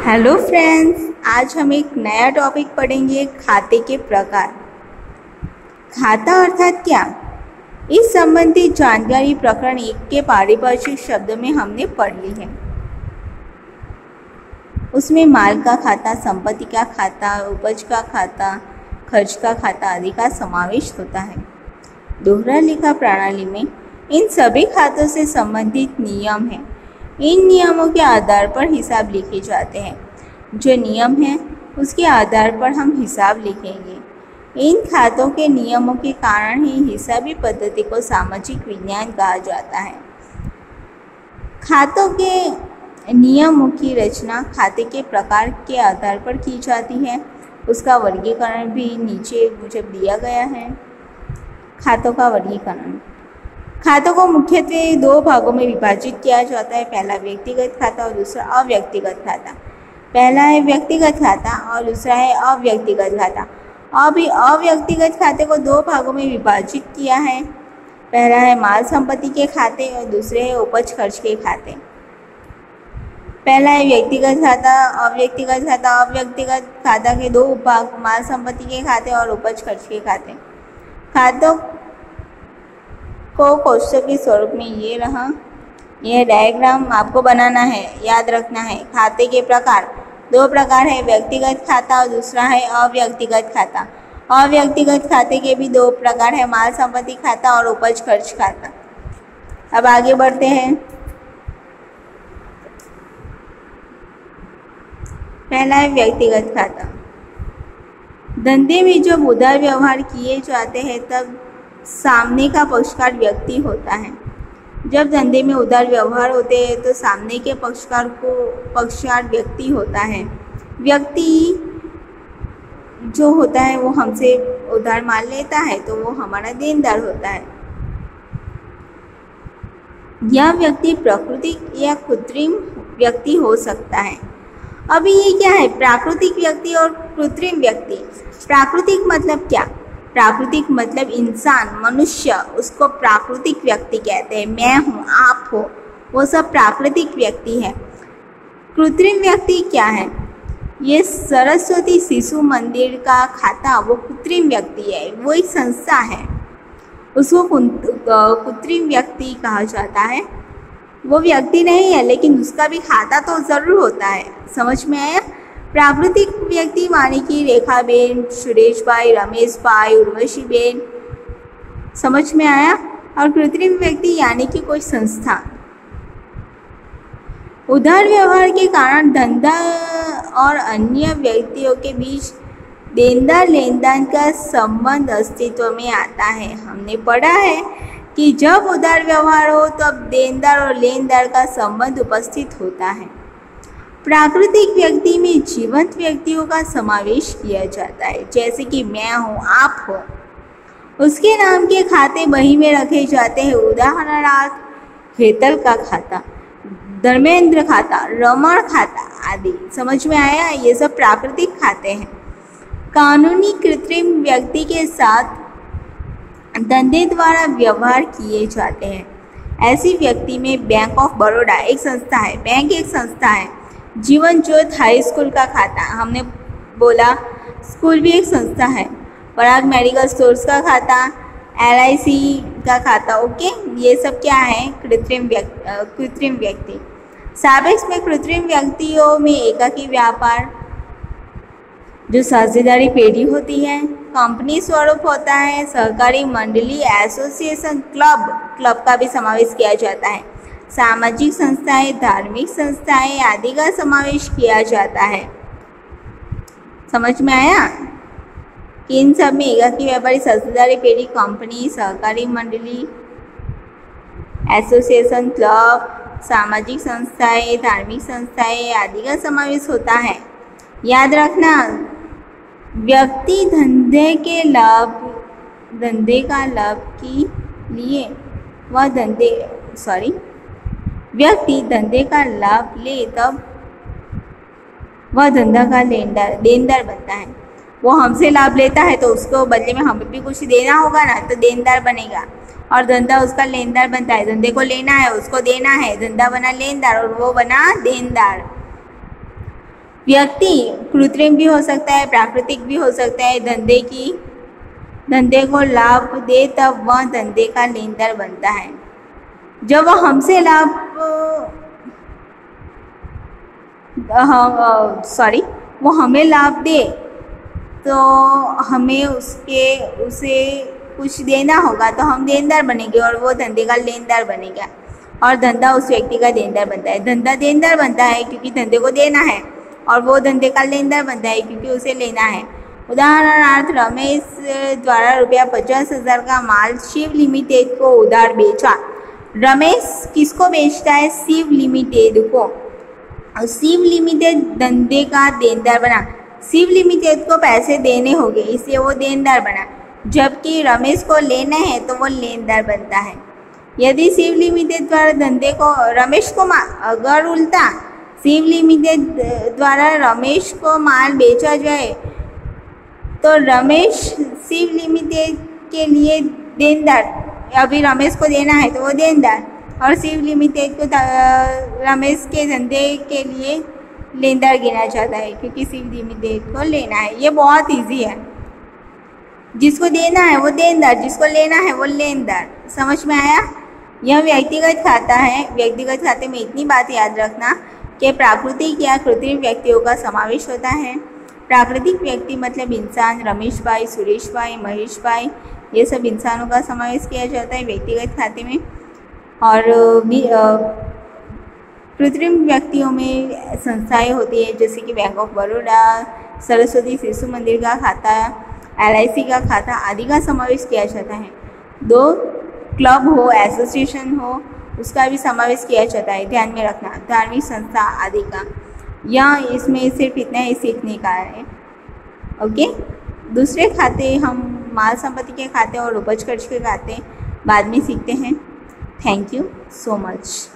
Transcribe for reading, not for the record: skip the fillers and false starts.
Hello friends, आज हम एक नया टॉपिक पढ़ेंगे, खाते के प्रकार। खाता अर्थात क्या, इस संबंधित जानकारी प्रकरण 1 के पारिभाषिक शब्द में हमने पढ़ ली है। उसमें माल का खाता, संपत्ति का खाता, उपज का खाता, खर्च का खाता आदि का समावेश होता है। दोहरा लेखा प्रणाली में इन सभी खातों से संबंधित नियम हैं। इन नियमों के आधार पर हिसाब लिखे जाते हैं। जो नियम है उसके आधार पर हम हिसाब लिखेंगे। इन खातों के नियमों के कारण ही हिसाबी पद्धति को सामाजिक विज्ञान कहा जाता है। खातों के नियमों की रचना खाते के प्रकार के आधार पर की जाती है। उसका वर्गीकरण भी नीचे मुझे दिया गया है। खातों का वर्गीकरण। खातों को मुख्यत्वे 2 भागों में विभाजित किया जाता है। पहला व्यक्तिगत खाता और दूसरा अव्यक्तिगत खाता। पहला है व्यक्तिगत खाता और दूसरा है अव्यक्तिगत खाता। अभी अव्यक्तिगत खाते को 2 भागों में विभाजित किया है। पहला है माल संपत्ति के खाते और दूसरे है उपज खर्च के खाते। पहला है व्यक्तिगत खाता, अव्यक्तिगत खाता। अव्यक्तिगत खाता के 2 भाग, माल संपत्ति के खाते और उपज खर्च के खाते। खातों को कोष्ठक के स्वरूप में ये रहा। यह डायग्राम आपको बनाना है, याद रखना है। खाते के प्रकार 2 प्रकार है, व्यक्तिगत खाता और दूसरा है अव्यक्तिगत खाता। अव्यक्तिगत खाते के भी 2 प्रकार है, माल संपत्ति खाता और उपज खर्च खाता। अब आगे बढ़ते हैं। पहला है व्यक्तिगत खाता। धंधे में जब उधार व्यवहार किए जाते हैं तब सामने का पक्षकार व्यक्ति होता है। जब धंधे में उधार व्यवहार होते हैं तो सामने के पक्षकार व्यक्ति होता है। व्यक्ति जो होता है वो हमसे उधार माल लेता है तो वो हमारा देनदार होता है। यह व्यक्ति प्राकृतिक या कृत्रिम व्यक्ति हो सकता है। अभी ये क्या है, प्राकृतिक व्यक्ति और कृत्रिम व्यक्ति। प्राकृतिक मतलब क्या, प्राकृतिक मतलब इंसान, मनुष्य, उसको प्राकृतिक व्यक्ति कहते हैं। मैं हूँ, आप हो, वो सब प्राकृतिक व्यक्ति है। कृत्रिम व्यक्ति क्या है, ये सरस्वती शिशु मंदिर का खाता वो कृत्रिम व्यक्ति है, वो एक संस्था है, उसको कृत्रिम व्यक्ति कहा जाता है। वो व्यक्ति नहीं है लेकिन उसका भी खाता तो ज़रूर होता है। समझ में आया। प्राकृतिक व्यक्ति माने कि रेखा बेन, सुरेश भाई, रमेश भाई, उर्वशी बेन। समझ में आया। और कृत्रिम व्यक्ति यानी कि कोई संस्था। उधार व्यवहार के कारण धंधा और अन्य व्यक्तियों के बीच देनदार लेनदार का संबंध अस्तित्व में आता है। हमने पढ़ा है कि जब उधार व्यवहार हो तब देनदार और लेनदार का संबंध उपस्थित होता है। प्राकृतिक व्यक्ति में जीवंत व्यक्तियों का समावेश किया जाता है, जैसे कि मैं हूँ, आप हो। उसके नाम के खाते बही में रखे जाते हैं। उदाहरणार्थ हेतल का खाता, धर्मेंद्र खाता, रमण खाता आदि। समझ में आया। ये सब प्राकृतिक खाते हैं। कानूनी कृत्रिम व्यक्ति के साथ धंधे द्वारा व्यवहार किए जाते हैं। ऐसी व्यक्ति में बैंक ऑफ बड़ौदा एक संस्था है। बैंक एक संस्था है। जीवन ज्योत हाई स्कूल का खाता, हमने बोला स्कूल भी एक संस्था है। पराग मेडिकल स्टोर्स का खाता, LIC का खाता। ओके, ये सब क्या है, कृत्रिम व्यक्ति। सापेक्ष में कृत्रिम व्यक्तियों में एकाकी व्यापार, जो साझेदारी पेढ़ी होती है, कंपनी स्वरूप होता है, सहकारी मंडली, एसोसिएशन, क्लब का भी समावेश किया जाता है। सामाजिक संस्थाएं, धार्मिक संस्थाएं आदि का समावेश किया जाता है। समझ में आया कि इन सब में एकाकी व्यापारी, साझेदारी पेढ़ी, कंपनी, सहकारी मंडली, एसोसिएशन, क्लब, सामाजिक संस्थाएं, धार्मिक संस्थाएं आदि का समावेश होता है। याद रखना, व्यक्ति धंधे का लाभ के लिए व्यक्ति धंधे का लाभ ले तब वह धंधा का देनदार बनता है। वो हमसे लाभ लेता है तो उसको बदले में हमें भी कुछ देना होगा ना, तो देनदार बनेगा। और धंधा उसका लेनदार बनता है। धंधे को लेना है, उसको देना है, धंधा बना लेनदार और वो बना देनदार। व्यक्ति कृत्रिम भी हो सकता है, प्राकृतिक भी हो सकता है। धंधे को लाभ दे तब वह धंधे का लेनदार बनता है। जब वह हमसे वो हमें लाभ दे तो हमें उसे कुछ देना होगा, तो हम देनदार बनेंगे और वो धंधे का लेनदार बनेगा, और धंधा उस व्यक्ति का देनदार बनता है। धंधा देनदार बनता है क्योंकि धंधे को देना है, और वो धंधे का लेनदार बनता है क्योंकि उसे लेना है। उदाहरणार्थ, रमेश द्वारा ₹50,000 का माल शिव लिमिटेड को उधार बेचा। रमेश किसको बेचता है? शिव लिमिटेड को। शिव लिमिटेड धंधे का देनदार बना। शिव लिमिटेड को पैसे देने होंगे, इसलिए वो देनदार बना, जबकि रमेश को लेना है तो वो लेनदार बनता है। यदि शिव लिमिटेड द्वारा धंधे को रमेश को अगर उल्टा शिव लिमिटेड द्वारा रमेश को माल बेचा जाए तो रमेश शिव लिमिटेड के लिए देनदार, अभी रमेश को देना है तो वो देनदार, और शिव लिमिटेड को रमेश के धंधे के लिए लेनदार गिना जाता है क्योंकि शिव लिमिटेड को लेना है। ये बहुत इजी है। जिसको देना है वो देनदार, जिसको लेना है वो लेनदार। समझ में आया? यह व्यक्तिगत खाता है। व्यक्तिगत खाते में इतनी बात याद रखना कि प्राकृतिक या कृत्रिम व्यक्तियों का समावेश होता है। प्राकृतिक व्यक्ति मतलब इंसान, रमेश भाई, सुरेश भाई, महेश भाई, ये सब इंसानों का समावेश किया जाता है व्यक्तिगत खाते में। और कृत्रिम व्यक्तियों में संस्थाएं होती है जैसे कि बैंक ऑफ बड़ौदा, सरस्वती शिशु मंदिर का खाता, LIC का खाता आदि का समावेश किया जाता है। 2 क्लब हो, एसोसिएशन हो, उसका भी समावेश किया जाता है। ध्यान में रखना, धार्मिक संस्था आदि का। यहाँ इसमें सिर्फ इतना ही सीखने का है। ओके, दूसरे खाते हम माल संपत्ति के खाते और उपज खर्च के खाते बाद में सीखते हैं। Thank you so much.